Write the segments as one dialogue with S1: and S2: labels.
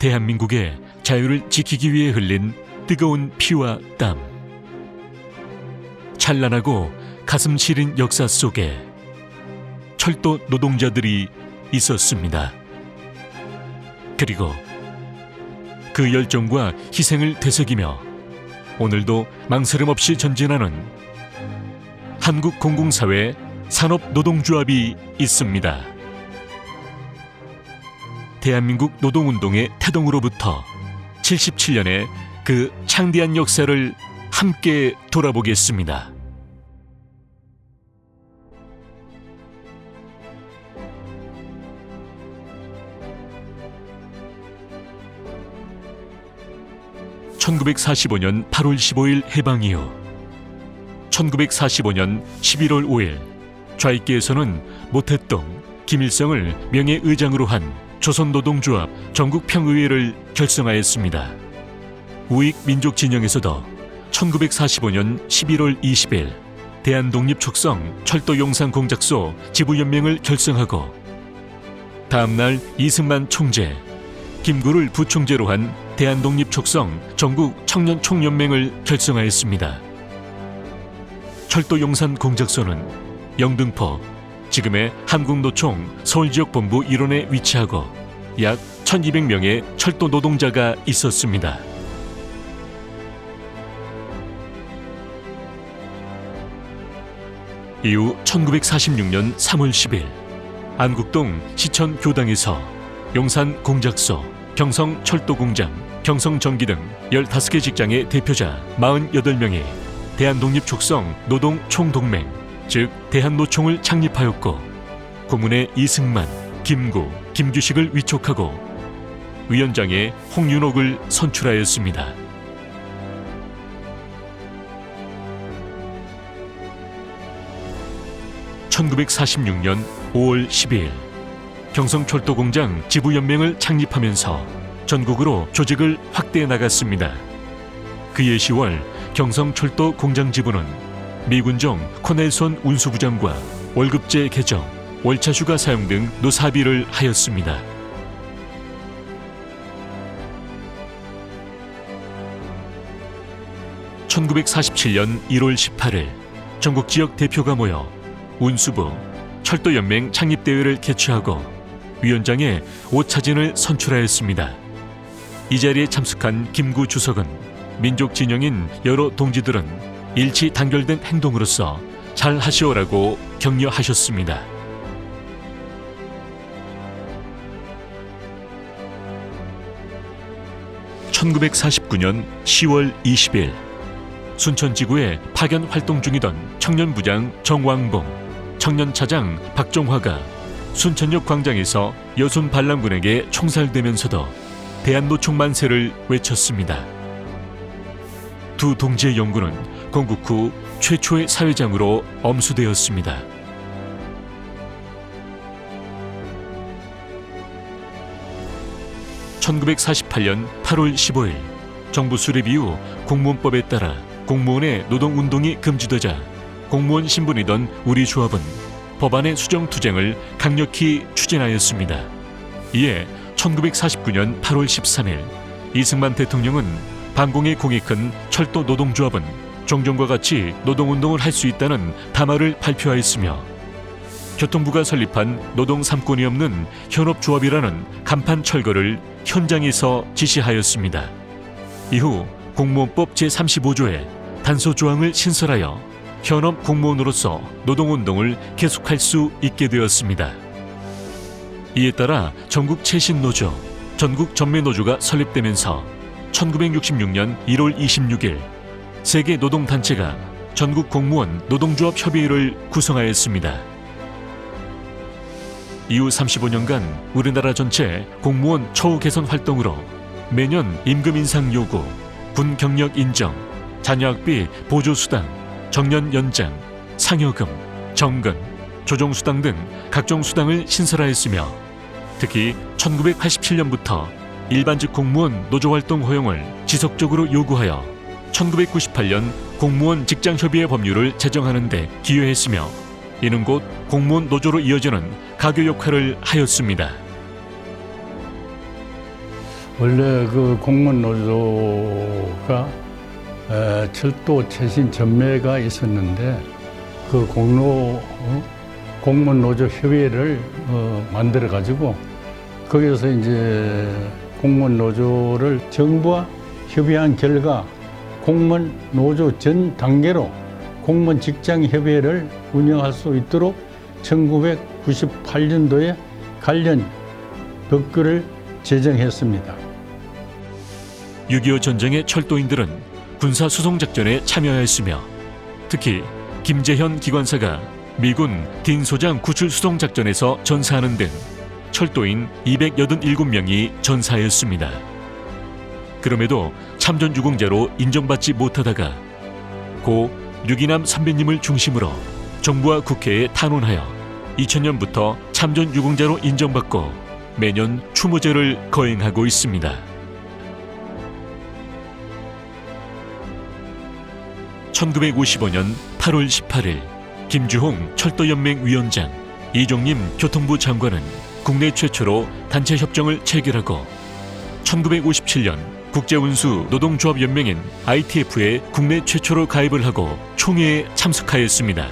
S1: 대한민국의 자유를 지키기 위해 흘린 뜨거운 피와 땀. 찬란하고 가슴 시린 역사 속에 철도 노동자들이 있었습니다. 그리고 그 열정과 희생을 되새기며 오늘도 망설임 없이 전진하는 한국공공사회 산업노동조합이 있습니다. 대한민국 노동운동의 태동으로부터 77년의 그 창대한 역사를 함께 돌아보겠습니다. (1945년 8월 15일) 해방 이후 1945년 11월 5일 좌익계에서는 모택동, 김일성을 명예의장으로 한 조선노동조합 전국평의회를 결성하였습니다. 우익민족진영에서도 1945년 11월 20일 대한독립촉성 철도용산공작소 지부연맹을 결성하고 다음날 이승만 총재, 김구를 부총재로 한 대한독립촉성 전국청년총연맹을 결성하였습니다. 철도용산공작소는 영등포, 지금의 한국노총 서울지역본부 일원에 위치하고 약 1200명의 철도 노동자가 있었습니다. 이후 1946년 3월 10일 안국동 시천교당에서 용산공작소, 경성철도공장, 경성전기 등 15개 직장의 대표자 48명이 대한독립촉성 노동총동맹, 즉 대한노총을 창립하였고 고문의 이승만, 김구, 김규식을 위촉하고 위원장에 홍윤옥을 선출하였습니다. (1946년 5월 12일) 경성철도공장 지부연맹을 창립하면서 전국으로 조직을 확대해 나갔습니다. 그해 10월 경성철도공장지부는 미군정 코넬손 운수부장과 월급제 개정, 월차휴가 사용 등 노사비를 하였습니다. (1947년 1월 18일) 전국지역 대표가 모여 운수부, 철도연맹 창립대회를 개최하고 위원장에 오차진을 선출하였습니다. 이 자리에 참석한 김구 주석은 민족진영인 여러 동지들은 일치 단결된 행동으로서 잘 하시오라고 격려하셨습니다. (1949년 10월 20일) 순천지구에 파견 활동 중이던 청년부장 정왕봉, 청년차장 박종화가 순천역 광장에서 여순 반란군에게 총살되면서도 대한노총 만세를 외쳤습니다. 두 동지의 영구는 건국 후 최초의 사회장으로 엄수되었습니다. (1948년 8월 15일) 정부 수립 이후 공무원법에 따라 공무원의 노동운동이 금지되자 공무원 신분이던 우리 조합은 법안의 수정 투쟁을 강력히 추진하였습니다. 이에 1949년 8월 13일 이승만 대통령은 반공의 공이 큰 철도 노동조합은 종전과 같이 노동운동을 할 수 있다는 담화를 발표하였으며 교통부가 설립한 노동 3권이 없는 현업조합이라는 간판 철거를 현장에서 지시하였습니다. 이후 공무원법 제35조에 단서조항을 신설하여 현업 공무원으로서 노동운동을 계속할 수 있게 되었습니다. 이에 따라 전국 최신노조, 전국 전매노조가 설립되면서 1966년 1월 26일 세계노동단체가 전국공무원 노동조합 협의회를 구성하였습니다. 이후 35년간 우리나라 전체 공무원 처우 개선 활동으로 매년 임금 인상 요구, 군 경력 인정, 자녀학비 보조수당, 정년 연장, 상여금, 정근, 조정수당 등 각종 수당을 신설하였으며 특히 1987년부터 일반직 공무원 노조활동 허용을 지속적으로 요구하여 1998년 공무원 직장협의회 법률을 제정하는 데 기여했으며 이는 곧 공무원 노조로 이어지는 가교 역할을 하였습니다.
S2: 원래 그 공무원 노조가 철도 최신 전매가 있었는데 그 공무원 노조 협의회를 만들어 가지고 거기서 이제 공무원 노조를 정부와 협의한 결과 공무원 노조 전 단계로 공무원 직장 협의회를 운영할 수 있도록 1998년도에 관련 법규를 제정했습니다.
S1: 6.25 전쟁의 철도인들은 군사수송작전에 참여하였으며 특히 김재현 기관사가 미군 딘소장 구출수송작전에서 전사하는 등 철도인 287명이 전사하였습니다. 그럼에도 참전유공자로 인정받지 못하다가 고 류기남 선배님을 중심으로 정부와 국회에 탄원하여 2000년부터 참전유공자로 인정받고 매년 추모제를 거행하고 있습니다. 1955년 8월 18일 김주홍 철도연맹 위원장, 이종림 교통부 장관은 국내 최초로 단체 협정을 체결하고 1957년 국제운수 노동조합연맹인 ITF에 국내 최초로 가입을 하고 총회에 참석하였습니다.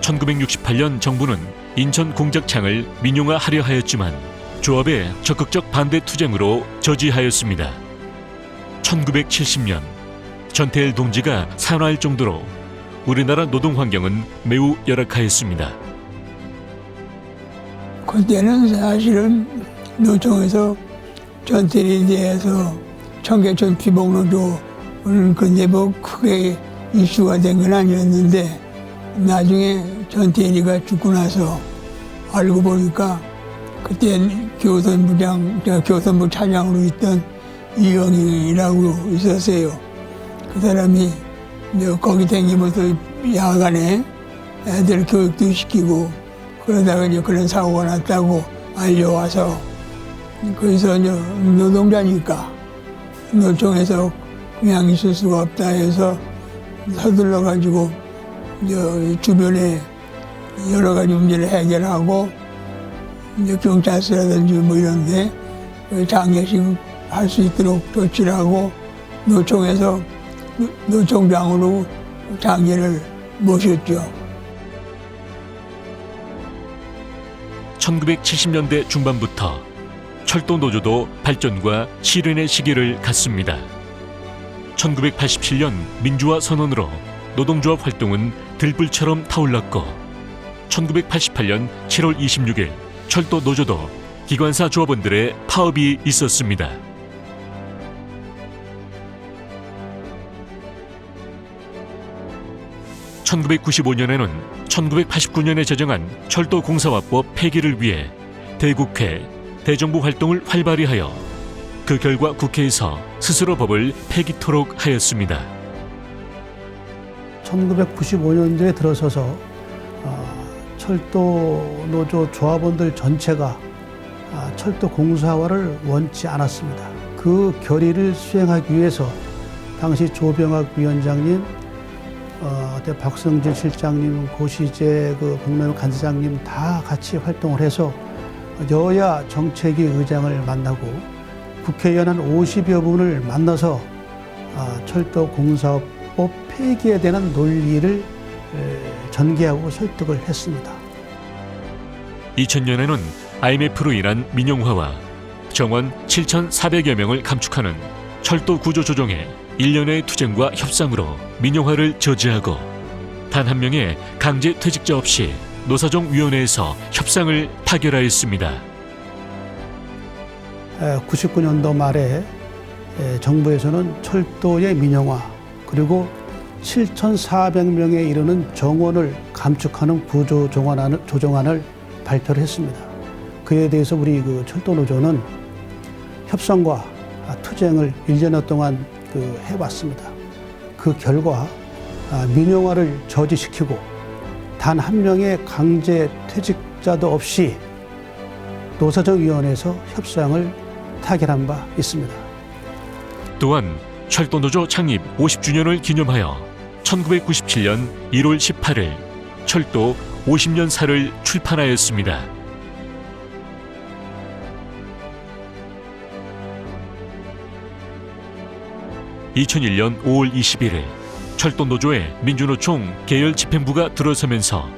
S1: 1968년 정부는 인천 공작창을 민용화하려 하였지만 조합의 적극적 반대 투쟁으로 저지하였습니다. 1970년 전태일 동지가 산화할 정도로 우리나라 노동 환경은 매우 열악하였습니다.
S3: 그때는 사실은 노총에서 전태일에 대해서 청계천 피복노조는 근데 뭐 크게 이슈가 된 건 아니었는데 나중에 전태일이가 죽고 나서 알고 보니까 그때 교선부 차장으로 있던 이영희라고 있었어요. 그 사람이 거기 다니면서 야간에 애들 교육도 시키고 그러다가 이제 그런 사고가 났다고 알려와서 거기서 노동자니까 노총에서 그냥 있을 수가 없다 해서 서둘러 가지고 주변에 여러 가지 문제를 해결하고 경찰서라든지 뭐 이런데 장례식 할 수 있도록 조치를 하고 노총에서 노총장으로 장례를 모셨죠.
S1: 1970년대 중반부터 철도 노조도 발전과 실현의 시기를 갖습니다. 1987년 민주화 선언으로 노동조합 활동은 들불처럼 타올랐고 1988년 7월 26일 철도 노조도 기관사 조합원들의 파업이 있었습니다. (1995년에는) 1989년에 제정한 철도공사화법 폐기를 위해 대국회, 대정부 활동을 활발히 하여 그 결과 국회에서 스스로 법을 폐기토록 하였습니다.
S4: 1995년도에 들어서서 철도 노조 조합원들 전체가 철도 공사화를 원치 않았습니다. 그 결의를 수행하기 위해서 당시 조병학 위원장님, 박성진 실장님, 고시재 공매회 간사장님 다 같이 활동을 해서 여야 정책위 의장을 만나고 국회의원 한 50여 분을 만나서 철도 공사법 폐기에 대한 논의를 전개하고 설득을 했습니다.
S1: 2000년에는 IMF로 인한 민영화와 정원 7,400여 명을 감축하는 철도 구조 조정의 1년의 투쟁과 협상으로 민영화를 저지하고 단 한 명의 강제 퇴직자 없이 노사정위원회에서 협상을 타결하였습니다.
S4: 99년도 말에 정부에서는 철도의 민영화 그리고 7,400명에 이르는 정원을 감축하는 구조 조정안을 발표를 했습니다. 그에 대해서 우리 철도노조는 협상과 투쟁을 1년여 동안 해왔습니다. 그 결과 민영화를 저지시키고 단 한 명의 강제 퇴직자도 없이 노사정위원회에서 협상을 타결한 바 있습니다.
S1: 또한 철도노조 창립 50주년을 기념하여 1997년 1월 18일 철도 50년사를 출판하였습니다. 2001년 5월 21일 철도노조의 민주노총 계열 집행부가 들어서면서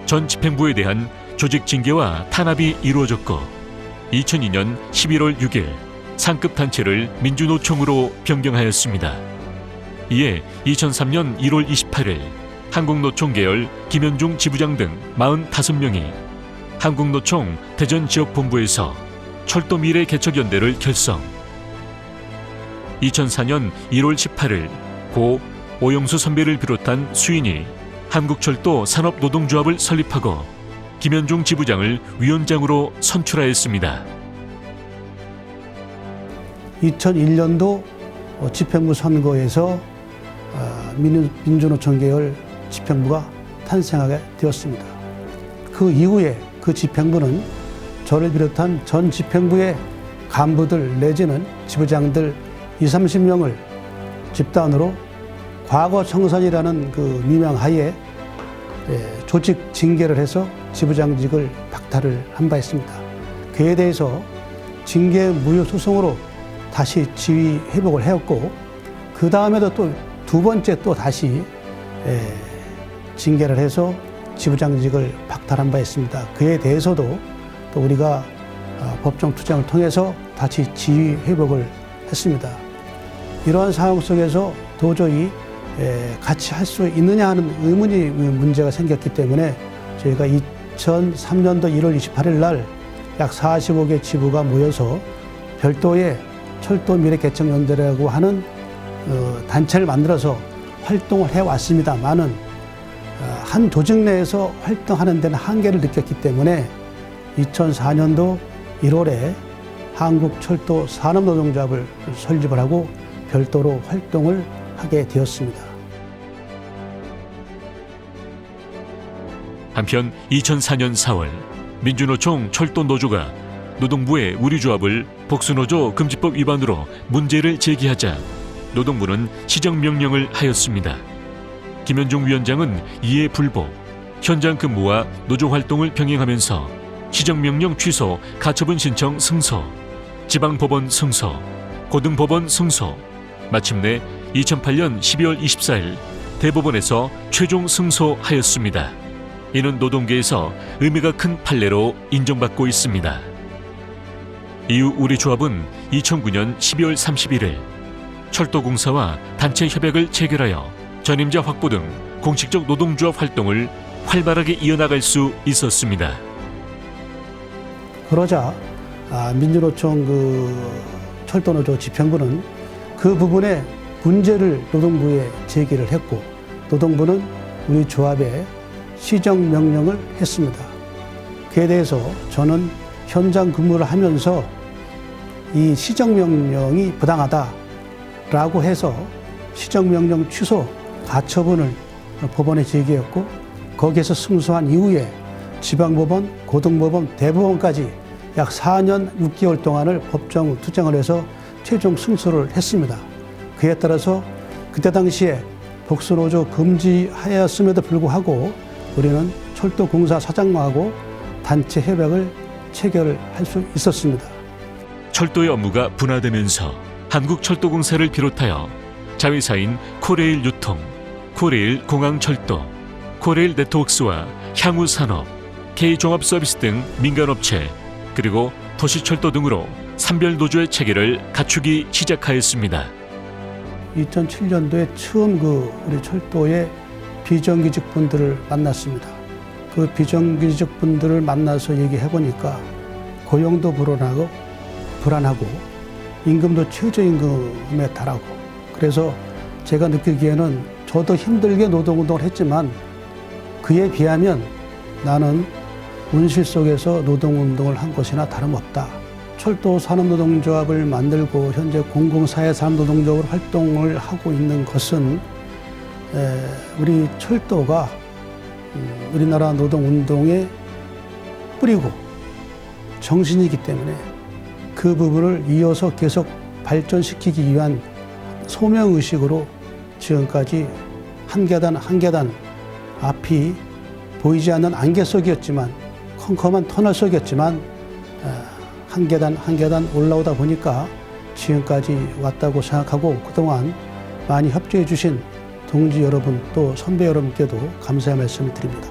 S1: 전 집행부에 대한 조직 징계와 탄압이 이루어졌고 2002년 11월 6일 상급 단체를 민주노총으로 변경하였습니다. 이에 2003년 1월 28일 한국노총 계열 김현중 지부장 등 45명이 한국노총 대전지역본부에서 철도미래개척연대를 결성. 2004년 1월 18일 고 오영수 선배를 비롯한 수인이 한국철도 산업노동조합을 설립하고 김현중 지부장을 위원장으로 선출하였습니다.
S4: 2001년도 집행부 선거에서 민주노총 계열 집행부가 탄생하게 되었습니다. 그 이후에 그 집행부는 저를 비롯한 전 집행부의 간부들 내지는 지부장들 20-30명을 집단으로 과거 청산이라는 그 미명하에 조직 징계를 해서 지부장직을 박탈을 한 바 있습니다. 그에 대해서 징계 무효 소송으로 다시 지위 회복을 해왔고 그 다음에도 또 두 번째 또 다시 징계를 해서 지부장직을 박탈한 바 있습니다. 그에 대해서도 또 우리가 법정 투쟁을 통해서 다시 지위 회복을 했습니다. 이러한 상황 속에서 도저히 같이 할 수 있느냐 하는 의문이 문제가 생겼기 때문에 저희가 2003년도 1월 28일 날 약 45개 지부가 모여서 별도의 철도미래개척연대라고 하는 단체를 만들어서 활동을 해왔습니다만은 한 조직 내에서 활동하는 데는 한계를 느꼈기 때문에 2004년도 1월에 한국철도 산업노동조합을 설립을 하고 별도로 활동을 하게 되었습니다.
S1: 한편 2004년 4월 민주노총 철도노조가 노동부의 우리 조합을 복수노조 금지법 위반으로 문제를 제기하자 노동부는 시정명령을 하였습니다. 김현중 위원장은 이에 불복, 현장 근무와 노조 활동을 병행하면서 시정명령 취소, 가처분 신청 승소, 지방법원 승소, 고등법원 승소, 마침내 2008년 12월 24일 대법원에서 최종 승소하였습니다. 이는 노동계에서 의미가 큰 판례로 인정받고 있습니다. 이후 우리 조합은 2009년 12월 31일 철도공사와 단체 협약을 체결하여 전임자 확보 등 공식적 노동조합 활동을 활발하게 이어나갈 수 있었습니다.
S4: 그러자 민주노총 철도노조 집행부는 그 부분에 문제를 노동부에 제기를 했고 노동부는 우리 조합에 시정명령을 했습니다. 그에 대해서 저는 현장 근무를 하면서 이 시정명령이 부당하다라고 해서 시정명령 취소, 가처분을 법원에 제기했고 거기에서 승소한 이후에 지방법원, 고등법원, 대법원까지 약 4년 6개월 동안을 법정 투쟁을 해서 최종 승소를 했습니다. 그에 따라서 그때 당시에 복수노조 금지하였음에도 불구하고 우리는 철도공사 사장하고 단체 협약을 체결을 할 수 있었습니다.
S1: 철도의 업무가 분화되면서 한국철도공사를 비롯하여 자회사인 코레일 유통, 코레일 공항철도, 코레일 네트워크스와 향후산업, K종합서비스 등 민간업체, 그리고 도시철도 등으로 산별노조의 체계를 갖추기 시작하였습니다.
S4: 2007년도에 처음 우리 철도의 비정규직 분들을 만났습니다. 그 비정규직 분들을 만나서 얘기해 보니까 고용도 불안하고 임금도 최저임금에 달하고 그래서 제가 느끼기에는 저도 힘들게 노동운동을 했지만 그에 비하면 나는 온실 속에서 노동운동을 한 것이나 다름없다. 철도 산업노동조합을 만들고 현재 공공사회 산업노동조합으로 활동을 하고 있는 것은 우리 철도가 우리나라 노동운동의 뿌리고 정신이기 때문에 그 부분을 이어서 계속 발전시키기 위한 소명의식으로 지금까지 한 계단 한 계단 앞이 보이지 않는 안개 속이었지만 컴컴한 터널 속이었지만 한 계단 한 계단 올라오다 보니까 지금까지 왔다고 생각하고 그동안 많이 협조해 주신 동지 여러분 또 선배 여러분께도 감사의 말씀을 드립니다.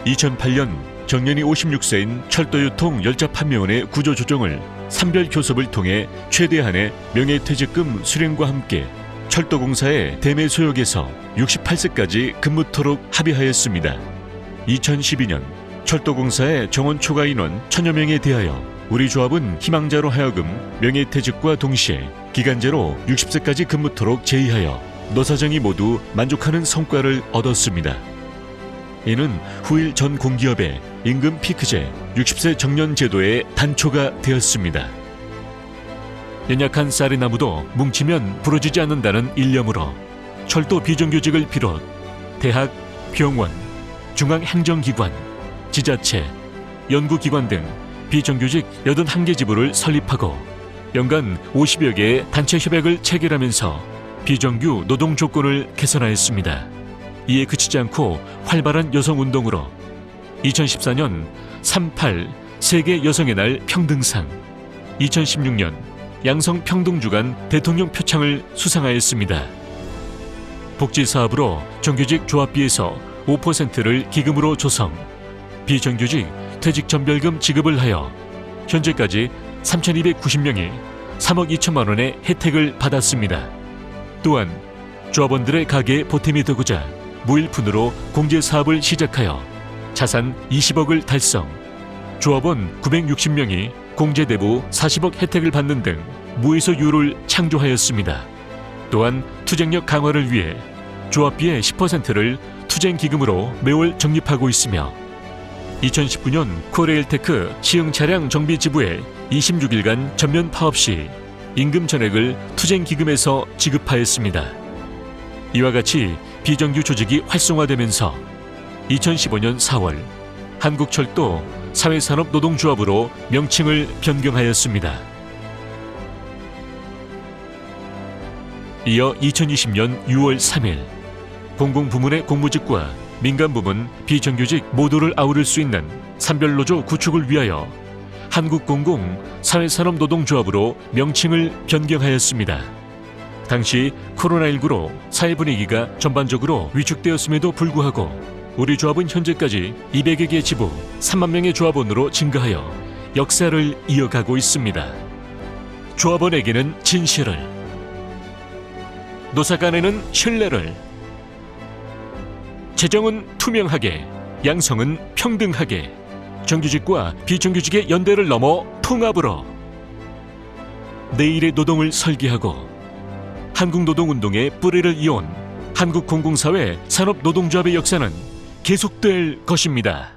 S1: 2008년 정년이 56세인 철도유통 열차판매원의 구조조정을 산별교섭을 통해 최대한의 명예퇴직금 수령과 함께 철도공사의 대매소역에서 68세까지 근무토록 합의하였습니다. 2012년 철도공사의 정원 초과 인원 1000여 명에 대하여 우리 조합은 희망자로 하여금 명예퇴직과 동시에 기간제로 60세까지 근무토록 제의하여 노사정이 모두 만족하는 성과를 얻었습니다. 이는 후일 전 공기업의 임금 피크제 60세 정년 제도의 단초가 되었습니다. 연약한 쌀이 나무도 뭉치면 부러지지 않는다는 일념으로 철도 비정규직을 비롯 대학, 병원, 중앙행정기관, 지자체, 연구기관 등 비정규직 81개 지부를 설립하고 연간 50여 개의 단체 협약을 체결하면서 비정규 노동 조건을 개선하였습니다. 이에 그치지 않고 활발한 여성운동으로 2014년 38 세계 여성의 날 평등상, 2016년 양성평등주간 대통령 표창을 수상하였습니다. 복지사업으로 정규직 조합비에서 5%를 기금으로 조성, 비정규직 퇴직전별금 지급을 하여 현재까지 3,290명이 3억 2천만 원의 혜택을 받았습니다. 또한 조합원들의 가게에 보탬이 되고자 무일푼으로 공제사업을 시작하여 자산 20억을 달성, 조합원 960명이 공제대부 40억 혜택을 받는 등 무이소유를 창조하였습니다. 또한 투쟁력 강화를 위해 조합비의 10%를 투쟁기금으로 매월 적립하고 있으며 2019년 코레일테크 시흥차량 정비지부에 26일간 전면 파업 시 임금 전액을 투쟁기금에서 지급하였습니다. 이와 같이 비정규 조직이 활성화되면서 2015년 4월 한국철도 사회산업노동조합으로 명칭을 변경하였습니다. 이어 2020년 6월 3일 공공부문의 공무직과 민간부문 비정규직 모두를 아우를 수 있는 산별노조 구축을 위하여 한국공공사회산업노동조합으로 명칭을 변경하였습니다. 당시 코로나19로 사회 분위기가 전반적으로 위축되었음에도 불구하고 우리 조합은 현재까지 200여 개 지부 3만 명의 조합원으로 증가하여 역사를 이어가고 있습니다. 조합원에게는 진실을, 노사 간에는 신뢰를, 재정은 투명하게, 양성은 평등하게, 정규직과 비정규직의 연대를 넘어 통합으로 내일의 노동을 설계하고 한국노동운동의 뿌리를 이은 한국공공사회 산업노동조합의 역사는 계속될 것입니다.